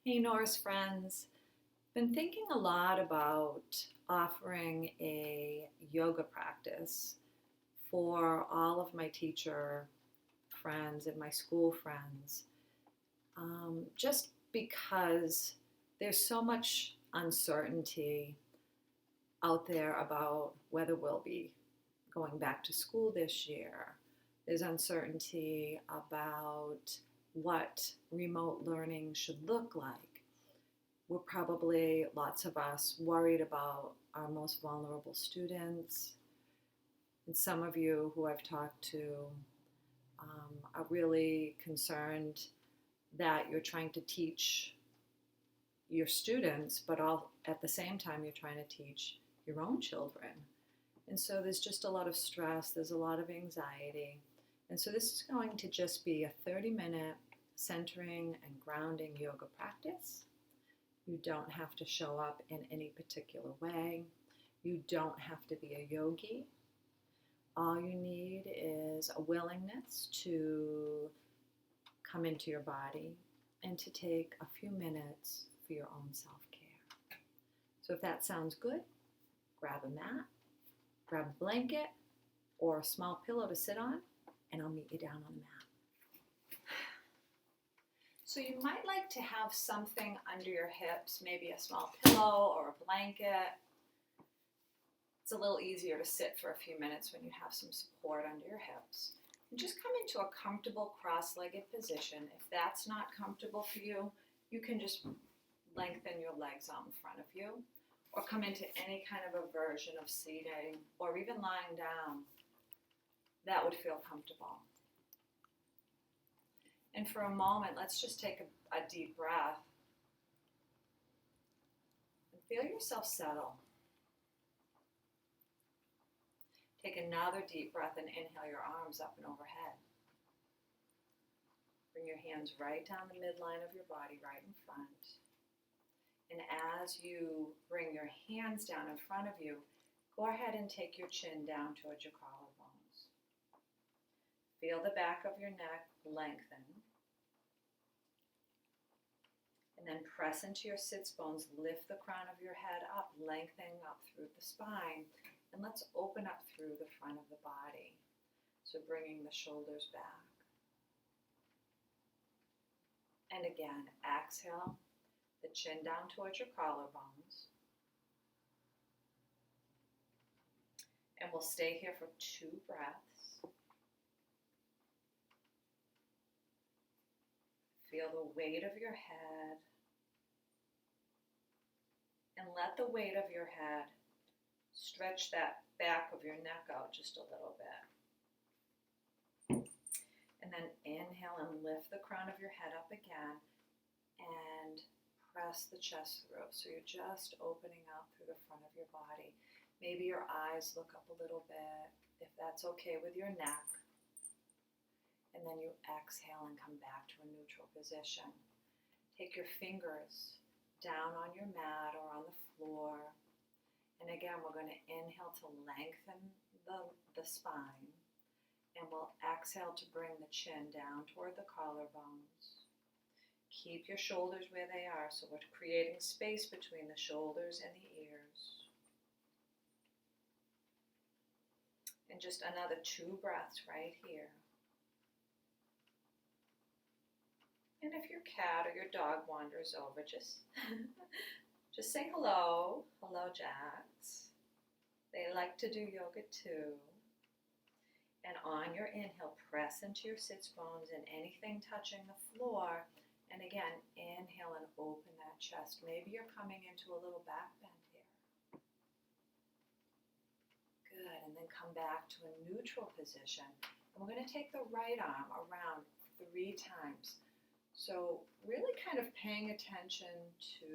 Hey Norris friends, been thinking a lot about offering a yoga practice for all of my teacher friends and my school friends, just because there's so much uncertainty out there about whether we'll be going back to school this year. There's uncertainty about what remote learning should look like. We're probably, lots of us, worried about our most vulnerable students. And some of you who I've talked to are really concerned that you're trying to teach your students, but all at the same time you're trying to teach your own children. And so there's just a lot of stress, there's a lot of anxiety. And so this is going to just be a 30-minute centering and grounding yoga practice. You don't have to show up in any particular way. You don't have to be a yogi. All you need is a willingness to come into your body and to take a few minutes for your own self-care. So if that sounds good, grab a mat, grab a blanket or a small pillow to sit on, and I'll meet you down on the mat. So you might like to have something under your hips, maybe a small pillow or a blanket. It's a little easier to sit for a few minutes when you have some support under your hips. And just come into a comfortable cross-legged position. If that's not comfortable for you, you can just lengthen your legs out in front of you, or come into any kind of a version of seating, or even lying down. That would feel comfortable. And for a moment, let's just take a deep breath and feel yourself settle. Take another deep breath and inhale your arms up and overhead. Bring your hands right down the midline of your body, right in front. And as you bring your hands down in front of you, go ahead and take your chin down towards your collarbones. Feel the back of your neck lengthen. And then press into your sits bones, lift the crown of your head up, lengthening up through the spine. And let's open up through the front of the body. So bringing the shoulders back. And again, exhale, the chin down towards your collarbones. And we'll stay here for 2 breaths. Feel the weight of your head. And let the weight of your head stretch that back of your neck out just a little bit. And then inhale and lift the crown of your head up again and press the chest through. So you're just opening out through the front of your body. Maybe your eyes look up a little bit, if that's okay with your neck. And then you exhale and come back to a neutral position. Take your fingers down on your mat or on the floor. And again, we're going to inhale to lengthen the spine. And we'll exhale to bring the chin down toward the collarbones. Keep your shoulders where they are, so we're creating space between the shoulders and the ears. And just another 2 breaths right here. And if your cat or your dog wanders over, just say hello. Hello, Jax. They like to do yoga too. And on your inhale, press into your sits bones and anything touching the floor. And again, inhale and open that chest. Maybe you're coming into a little back bend here. Good, and then come back to a neutral position. And we're going to take the right arm around 3 times. So really kind of paying attention to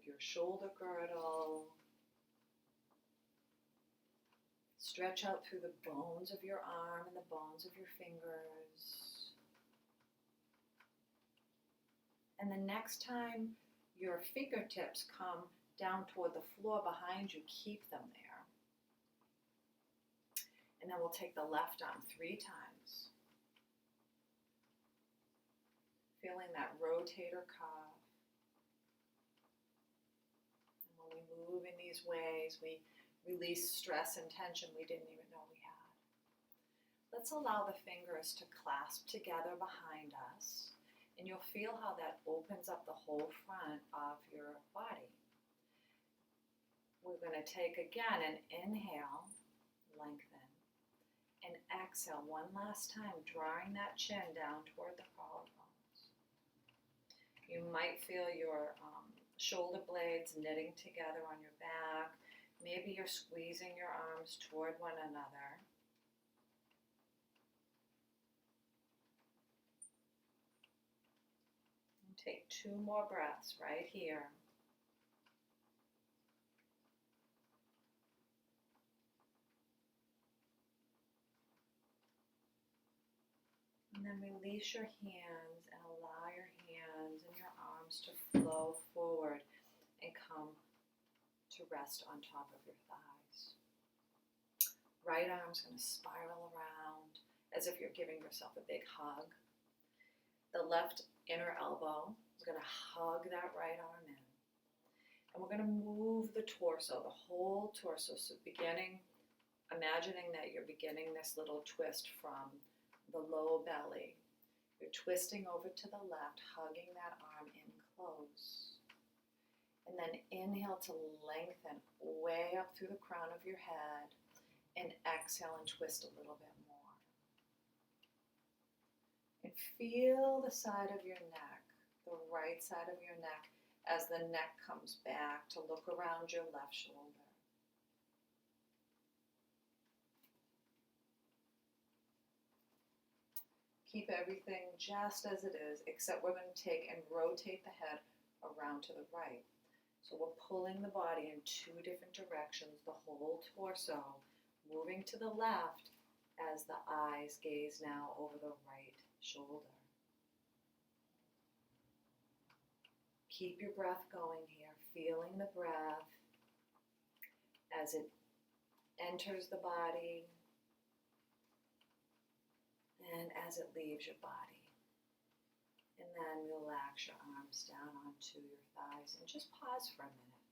your shoulder girdle. Stretch out through the bones of your arm and the bones of your fingers. And the next time your fingertips come down toward the floor behind you, keep them there. And then we'll take the left arm 3 times. Feeling that rotator cuff. move in these ways, we release stress and tension we didn't even know we had. Let's allow the fingers to clasp together behind us, and you'll feel how that opens up the whole front of your body. We're going to take again an inhale, lengthen, and exhale one last time, drawing that chin down toward the collarbones. You might feel your shoulder blades knitting together on your back. Maybe you're squeezing your arms toward one another. And take 2 more breaths right here. And then release your hands and allow your hands and your arms to flow forward and come to rest on top of your thighs. Right arm's going to spiral around as if you're giving yourself a big hug. The left inner elbow is going to hug that right arm in. And we're going to move the torso, the whole torso. So imagining that you're beginning this little twist from the low belly. You're twisting over to the left, hugging that arm in close. And then inhale to lengthen way up through the crown of your head, and exhale and twist a little bit more. And feel the side of your neck, the right side of your neck, as the neck comes back to look around your left shoulder. Keep everything just as it is, except we're going to take and rotate the head around to the right. So we're pulling the body in 2 different directions, the whole torso, moving to the left as the eyes gaze now over the right shoulder. Keep your breath going here, feeling the breath as it enters the body and as it leaves your body. And then relax your arms down onto your thighs and just pause for a minute.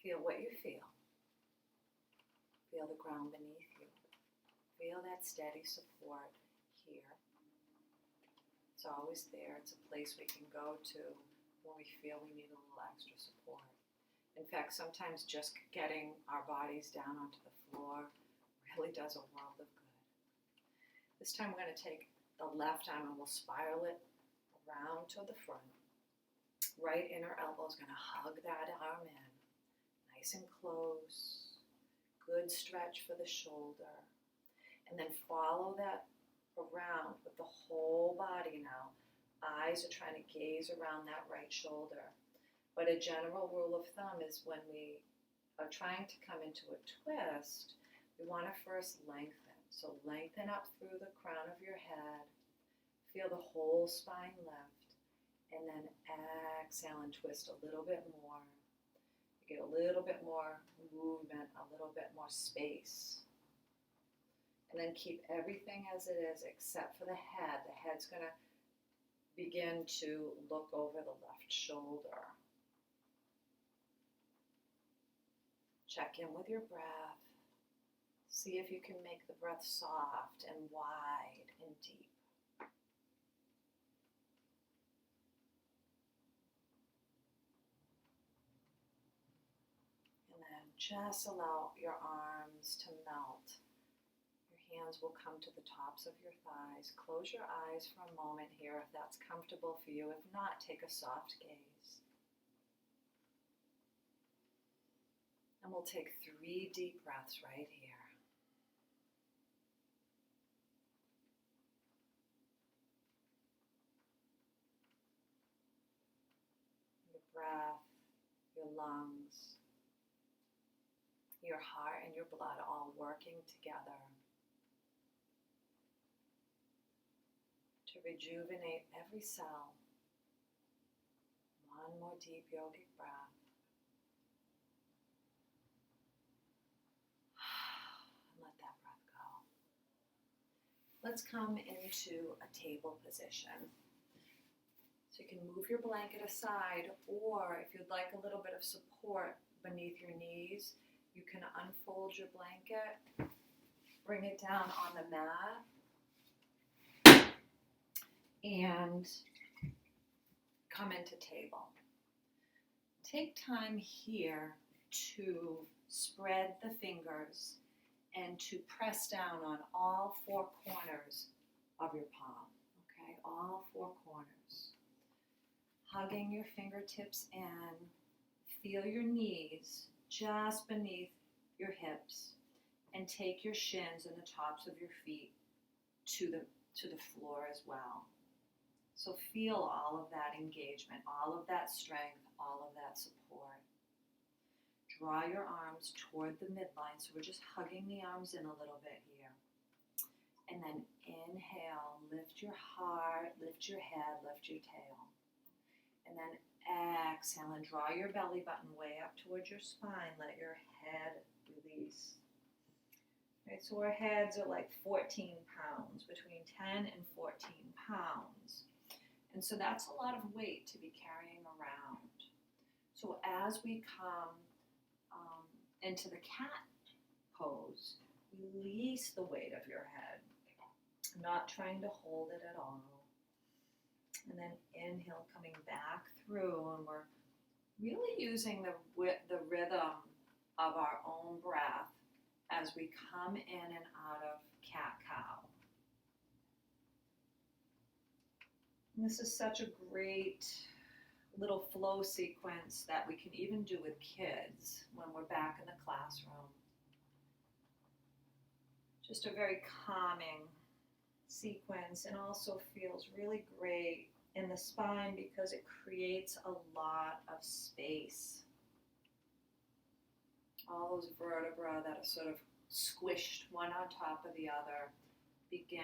Feel what you feel. Feel the ground beneath you. Feel that steady support here. It's always there. It's a place we can go to when we feel we need a little extra support. In fact, sometimes just getting our bodies down onto the floor really does a world of good. This time we're going to take the left arm and we'll spiral it around to the front. Right inner elbow is going to hug that arm in, nice and close. Good stretch for the shoulder. And then follow that around with the whole body now. Eyes are trying to gaze around that right shoulder. But a general rule of thumb is when we are trying to come into a twist, we want to first lengthen. So lengthen up through the crown of your head. Feel the whole spine lift. And then exhale and twist a little bit more. You get a little bit more movement, a little bit more space. And then keep everything as it is except for the head. The head's going to begin to look over the left shoulder. Check in with your breath. See if you can make the breath soft and wide and deep. And then just allow your arms to melt. Your hands will come to the tops of your thighs. Close your eyes for a moment here if that's comfortable for you. If not, take a soft gaze. And we'll take 3 deep breaths right here. Your breath, your lungs, your heart and your blood all working together to rejuvenate every cell. One more deep yogic breath. And let that breath go. Let's come into a table position. So you can move your blanket aside, or if you'd like a little bit of support beneath your knees, you can unfold your blanket, bring it down on the mat, and come into table. Take time here to spread the fingers and to press down on all four corners of your palm, okay? All four corners. Hugging your fingertips in, feel your knees just beneath your hips, and take your shins and the tops of your feet to the floor as well. So feel all of that engagement, all of that strength, all of that support. Draw your arms toward the midline, so we're just hugging the arms in a little bit here. And then inhale, lift your heart, lift your head, lift your tail. And then exhale and draw your belly button way up towards your spine. Let your head release. Right, so our heads are like 14 pounds, between 10 and 14 pounds. And so that's a lot of weight to be carrying around. So as we come into the cat pose, release the weight of your head, not trying to hold it at all. And then inhale, coming back through, and we're really using the rhythm of our own breath as we come in and out of cat-cow. And this is such a great little flow sequence that we can even do with kids when we're back in the classroom. Just a very calming sequence, and also feels really great in the spine because it creates a lot of space. All those vertebrae that are sort of squished one on top of the other begin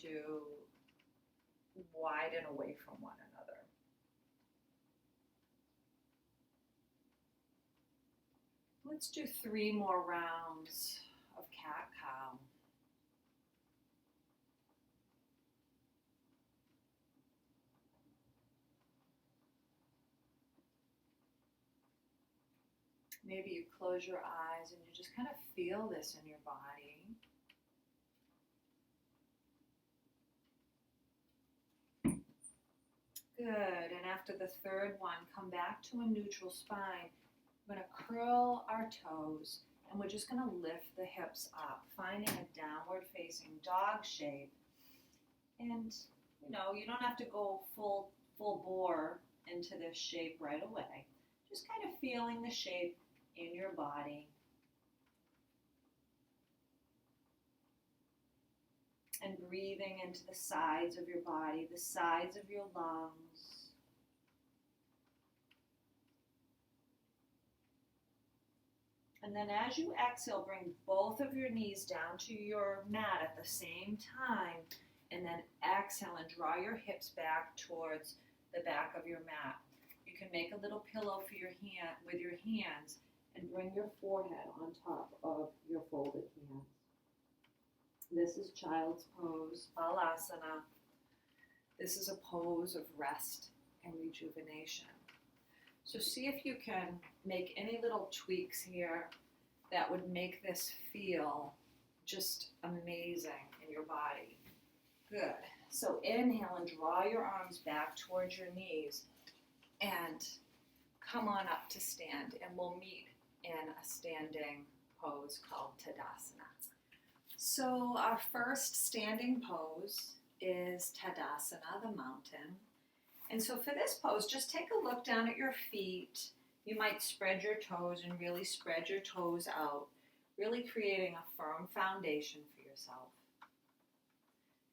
to widen away from one another. Let's do 3 more rounds of cat-cow. Maybe you close your eyes and you just kind of feel this in your body. Good, and after the third one, come back to a neutral spine. We're going to curl our toes, and we're just going to lift the hips up, finding a downward facing dog shape. And, you don't have to go full bore into this shape right away. Just kind of feeling the shape in your body. And breathing into the sides of your body, the sides of your lungs. And then as you exhale, bring both of your knees down to your mat at the same time. And then exhale and draw your hips back towards the back of your mat. You can make a little pillow for your hand with your hands and bring your forehead on top of your folded hands. This is child's pose, Asana. This is a pose of rest and rejuvenation. So see if you can make any little tweaks here that would make this feel just amazing in your body. Good. So inhale and draw your arms back towards your knees and come on up to stand, and we'll meet in a standing pose called Tadasana. So our first standing pose is Tadasana, the mountain. And so for this pose, just take a look down at your feet. You might spread your toes and really spread your toes out, really creating a firm foundation for yourself.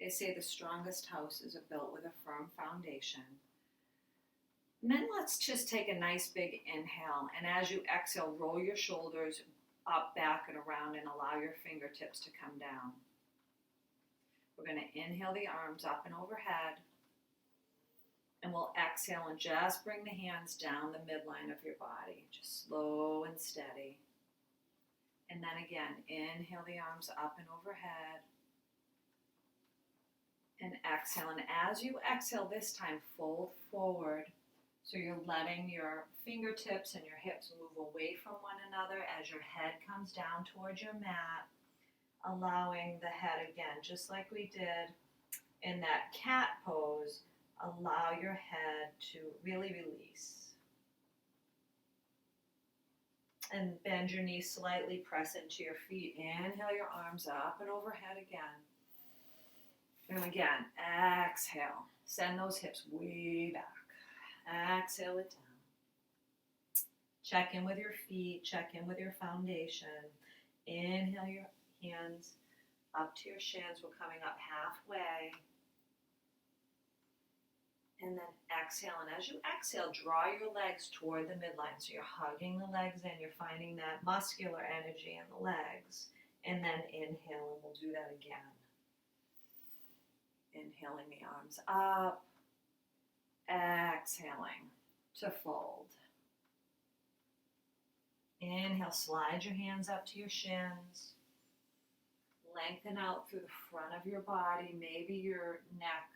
They say the strongest houses are built with a firm foundation. And then let's just take a nice big inhale, and as you exhale, roll your shoulders up, back, and around, and allow your fingertips to come down. We're going to inhale the arms up and overhead, and we'll exhale and just bring the hands down the midline of your body, just slow and steady. And then again, inhale the arms up and overhead, And exhale. And as you exhale this time, fold forward. So you're letting your fingertips and your hips move away from one another as your head comes down towards your mat, allowing the head again, just like we did in that cat pose, allow your head to really release. And bend your knees slightly, press into your feet. Inhale your arms up and overhead again. And again, exhale. Send those hips way back. Exhale it down. Check in with your feet. Check in with your foundation. Inhale your hands up to your shins. We're coming up halfway. And then exhale. And as you exhale, draw your legs toward the midline. So you're hugging the legs in. You're finding that muscular energy in the legs. And then inhale, and we'll do that again. Inhaling the arms up, exhaling to fold. Inhale, slide your hands up to your shins. Lengthen out through the front of your body. Maybe your neck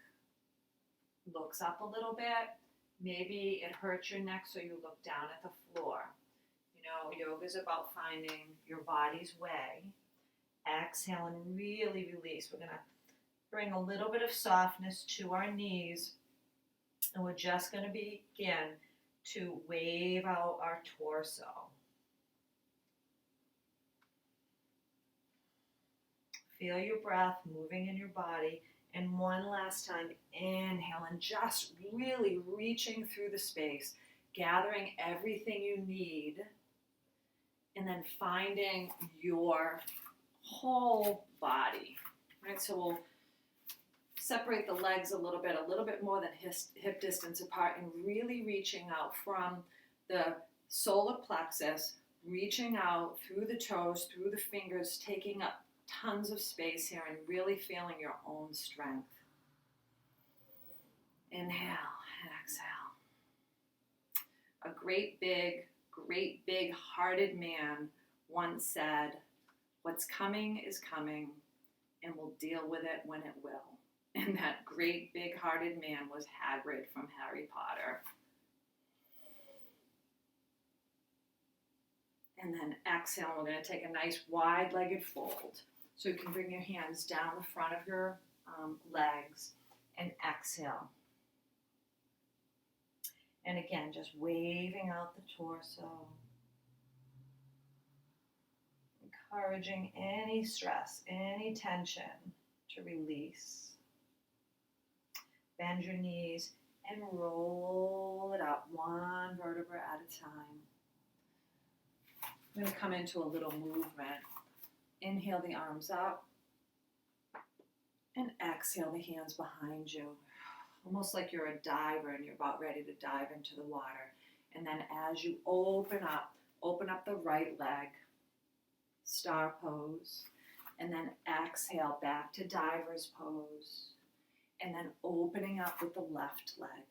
looks up a little bit. Maybe it hurts your neck, so you look down at the floor. You know, yoga is about finding your body's way. Exhale and really release. We're going to bring a little bit of softness to our knees, and we're just going to begin to wave out our torso. Feel your breath moving in your body, and one last time, inhale, and just really reaching through the space, gathering everything you need, and then finding your whole body, right? So we'll separate the legs a little bit more than hip distance apart, and really reaching out from the solar plexus, reaching out through the toes, through the fingers, taking up tons of space here and really feeling your own strength. Inhale and exhale. A great big hearted man once said, "What's coming is coming, and we'll deal with it when it will." And that great big-hearted man was Hagrid from Harry Potter. And then exhale, we're going to take a nice wide-legged fold. So you can bring your hands down the front of your legs and exhale. And again, just waving out the torso. Encouraging any stress, any tension to release. Bend your knees and roll it up one vertebra at a time. I'm going to come into a little movement. Inhale the arms up and exhale the hands behind you. Almost like you're a diver and you're about ready to dive into the water. And then as you open up the right leg, star pose, and then exhale back to diver's pose. And then opening up with the left leg.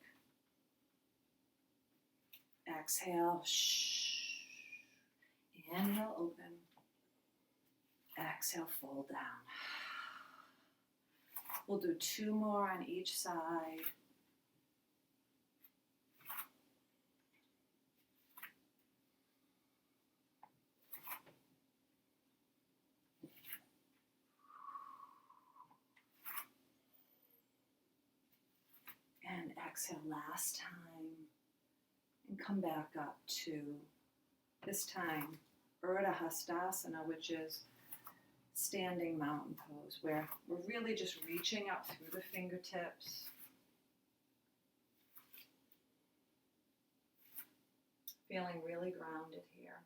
Exhale, inhale, open. Exhale, fold down. We'll do 2 more on each side. And exhale last time. And come back up to, this time, Urdhva Hastasana, which is standing mountain pose, where we're really just reaching up through the fingertips. Feeling really grounded here.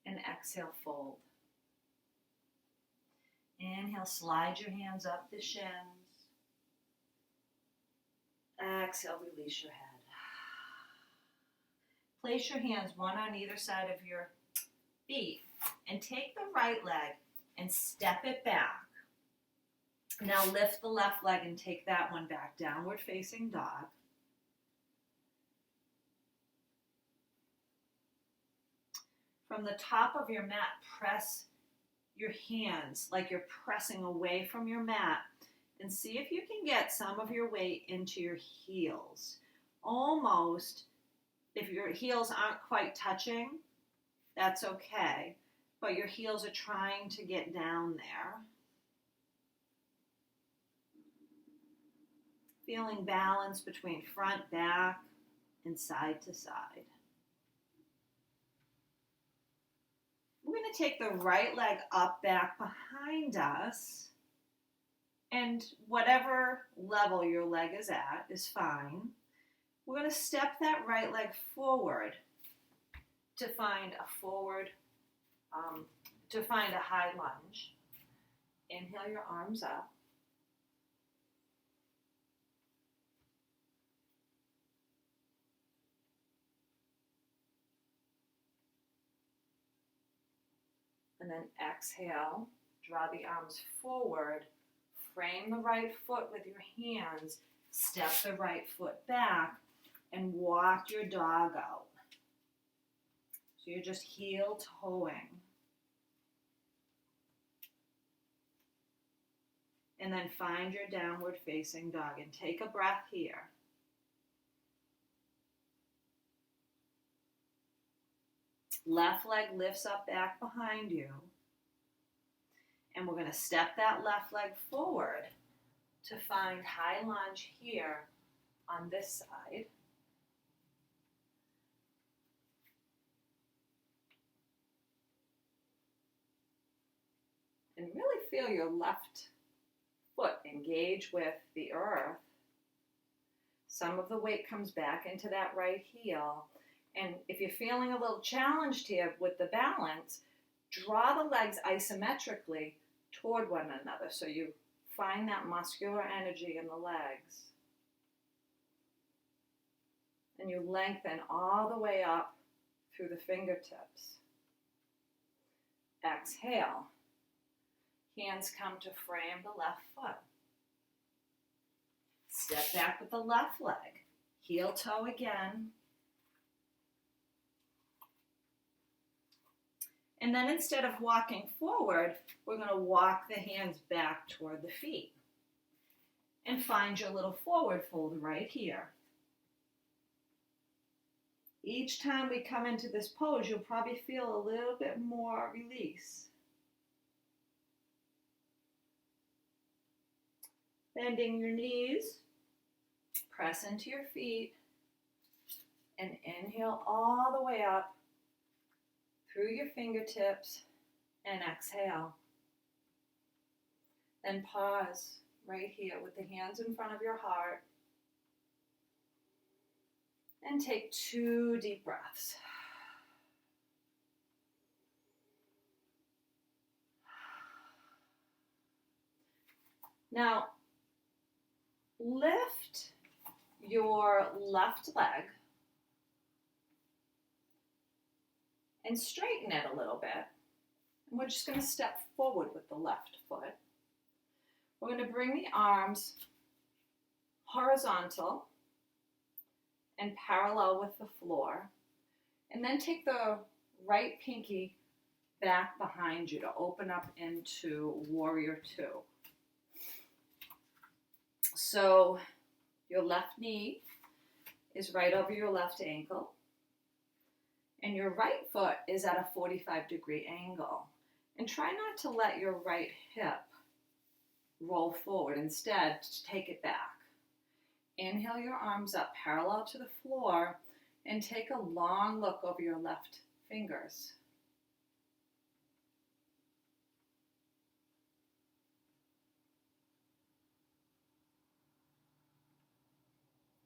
And exhale, fold. Inhale, slide your hands up the shins. Exhale, release your head. Place your hands one on either side of your feet and take the right leg and step it back. Now lift the left leg and take that one back, downward facing dog. From the top of your mat, press your hands like you're pressing away from your mat, And see if you can get some of your weight into your heels. Almost, if your heels aren't quite touching, that's okay. But your heels are trying to get down there. Feeling balance between front, back, and side to side. We're going to take the right leg up, back behind us. And whatever level your leg is at is fine. We're going to step that right leg forward to find a high lunge. Inhale your arms up. And then exhale, draw the arms forward, frame the right foot with your hands, step the right foot back, and walk your dog out. So you're just heel toeing. And then find your downward facing dog and take a breath here. Left leg lifts up back behind you. And we're going to step that left leg forward to find high lunge here on this side. And really feel your left foot engage with the earth. Some of the weight comes back into that right heel. And if you're feeling a little challenged here with the balance, draw the legs isometrically toward one another so you find that muscular energy in the legs. And you lengthen all the way up through the fingertips. Exhale. Hands come to frame the left foot. Step back with the left leg. Heel toe again. And then instead of walking forward, we're going to walk the hands back toward the feet. And find your little forward fold right here. Each time we come into this pose, you'll probably feel a little bit more release. Bending your knees, press into your feet, and inhale all the way up through your fingertips, and exhale. Then pause right here with the hands in front of your heart, and take 2 deep breaths. Now, lift your left leg and straighten it a little bit. And we're just going to step forward with the left foot. We're going to bring the arms horizontal and parallel with the floor. And then take the right pinky back behind you to open up into Warrior Two. So your left knee is right over your left ankle, and your right foot is at a 45-degree angle. And try not to let your right hip roll forward. Instead, take it back. Inhale your arms up parallel to the floor and take a long look over your left fingers.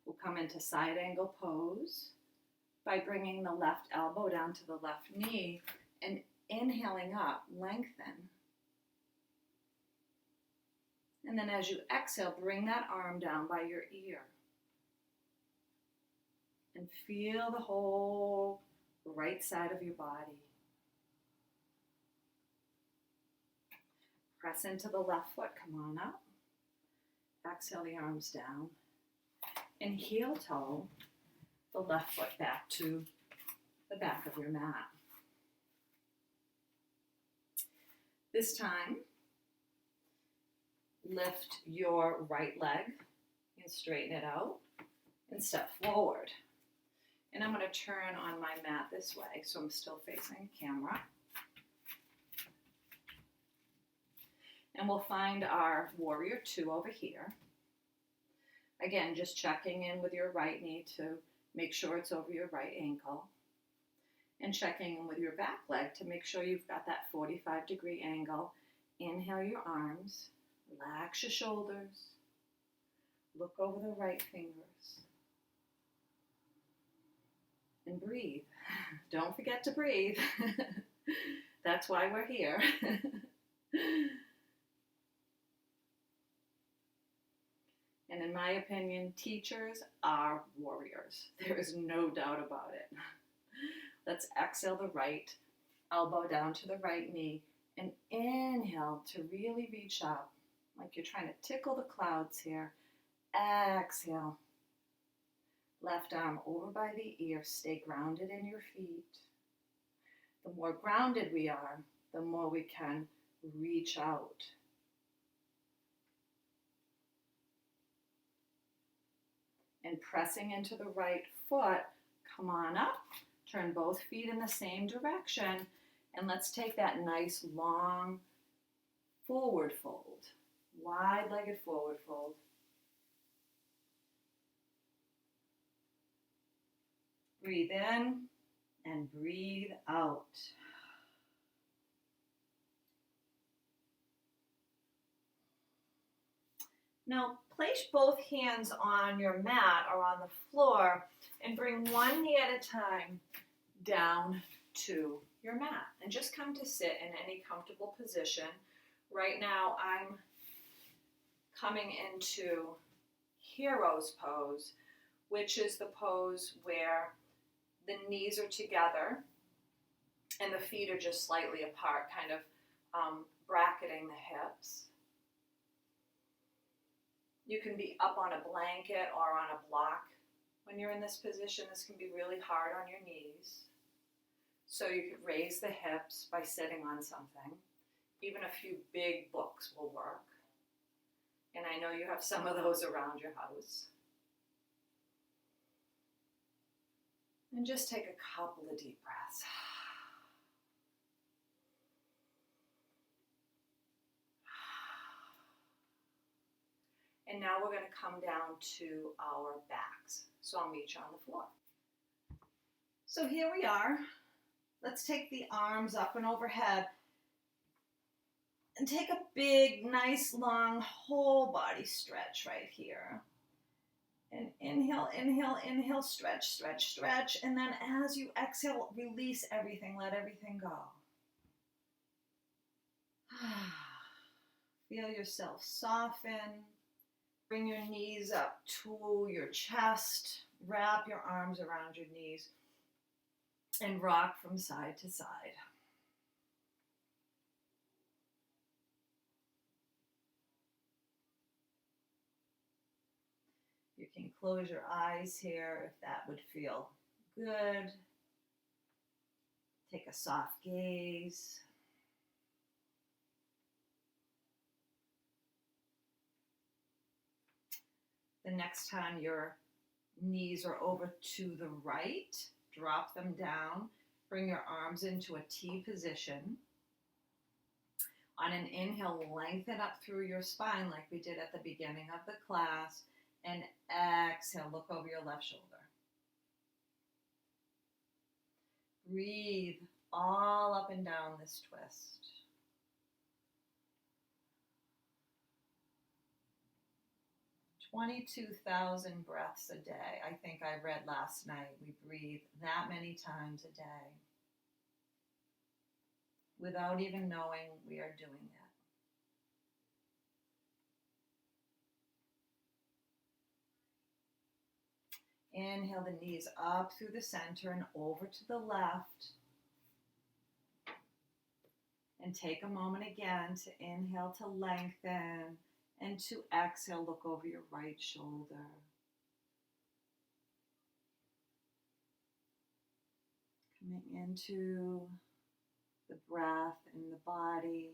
We'll come into side angle pose by bringing the left elbow down to the left knee and inhaling up, lengthen. And then as you exhale, bring that arm down by your ear. And feel the whole right side of your body. Press into the left foot, come on up. Exhale the arms down. And heel toe the left foot back to the back of your mat. This time, lift your right leg and straighten it out and step forward. And I'm going to turn on my mat this way so I'm still facing the camera. And we'll find our warrior two over here. Again, just checking in with your right knee to make sure it's over your right ankle. And checking in with your back leg to make sure you've got that 45-degree angle. Inhale your arms, relax your shoulders, look over the right fingers, and breathe. Don't forget to breathe. That's why we're here. And in my opinion, teachers are warriors. There is no doubt about it. Let's exhale the right elbow down to the right knee and inhale to really reach up like you're trying to tickle the clouds here. Exhale. Left arm over by the ear. Stay grounded in your feet. The more grounded we are, the more we can reach out. And pressing into the right foot, come on up. Turn both feet in the same direction. And let's take that nice long forward fold. Wide-legged forward fold. Breathe in and breathe out. Now, place both hands on your mat or on the floor and bring one knee at a time down to your mat. And just come to sit in any comfortable position. Right now, I'm coming into hero's pose, which is the pose where the knees are together and the feet are just slightly apart, kind of bracketing the hips. You can be up on a blanket or on a block. When you're in this position, this can be really hard on your knees. So you could raise the hips by sitting on something. Even a few big books will work. And I know you have some of those around your house. And just take a couple of deep breaths. And now we're going to come down to our backs. So I'll meet you on the floor. So here we are. Let's take the arms up and overhead. And take a big, nice, long, whole body stretch right here. And inhale, inhale, inhale, stretch, stretch, stretch. And then as you exhale, release everything. Let everything go. Feel yourself soften. Bring your knees up to your chest. Wrap your arms around your knees. And rock from side to side. You can close your eyes here if that would feel good. Take a soft gaze. The next time your knees are over to the right, drop them down. Bring your arms into a T position. On an inhale, lengthen up through your spine like we did at the beginning of the class. And exhale, look over your left shoulder. Breathe all up and down this twist. "22,000 breaths a day." I think I read last night. We breathe that many times a day without even knowing we are doing it. Inhale the knees up through the center and over to the left. And take a moment again to inhale to lengthen and to exhale, look over your right shoulder. Coming into the breath and the body.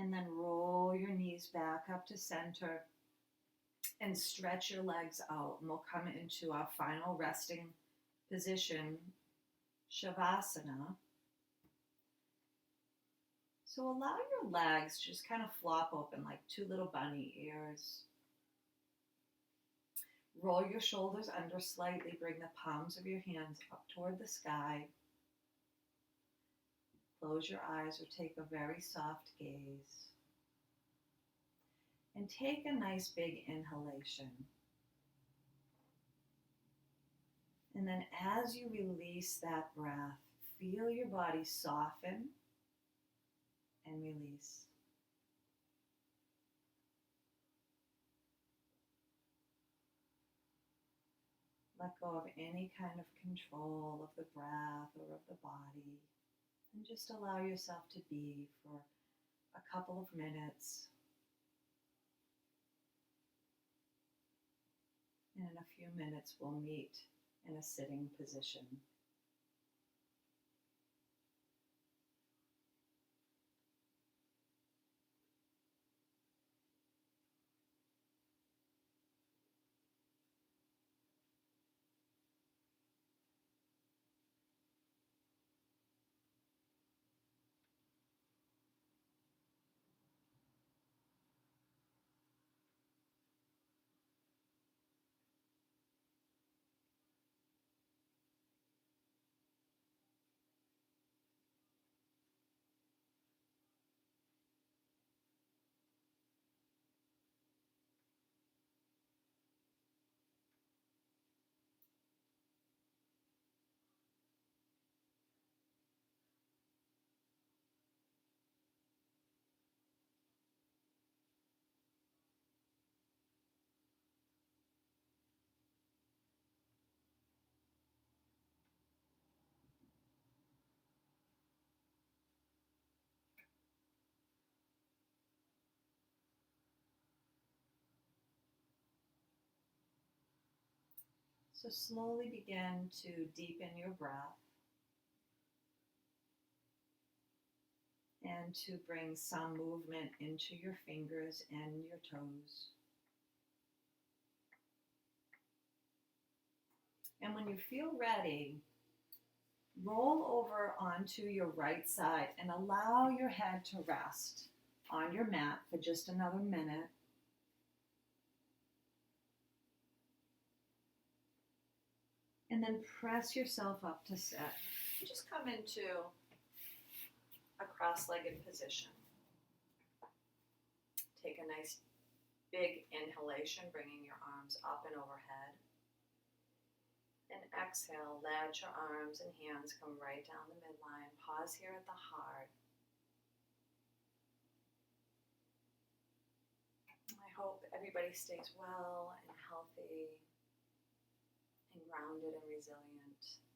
And then roll your knees back up to center and stretch your legs out. And we'll come into our final resting position, Shavasana. So allow your legs to just kind of flop open like two little bunny ears. Roll your shoulders under slightly. Bring the palms of your hands up toward the sky. Close your eyes or take a very soft gaze. And take a nice big inhalation. And then as you release that breath, feel your body soften and release. Let go of any kind of control of the breath or of the body. And just allow yourself to be for a couple of minutes. And in a few minutes, we'll meet in a sitting position. So slowly begin to deepen your breath and to bring some movement into your fingers and your toes. And when you feel ready, roll over onto your right side and allow your head to rest on your mat for just another minute. And then press yourself up to sit. Just come into a cross-legged position. Take a nice big inhalation, bringing your arms up and overhead. And exhale, let your arms and hands come right down the midline. Pause here at the heart. I hope everybody stays well and healthy and grounded and resilient.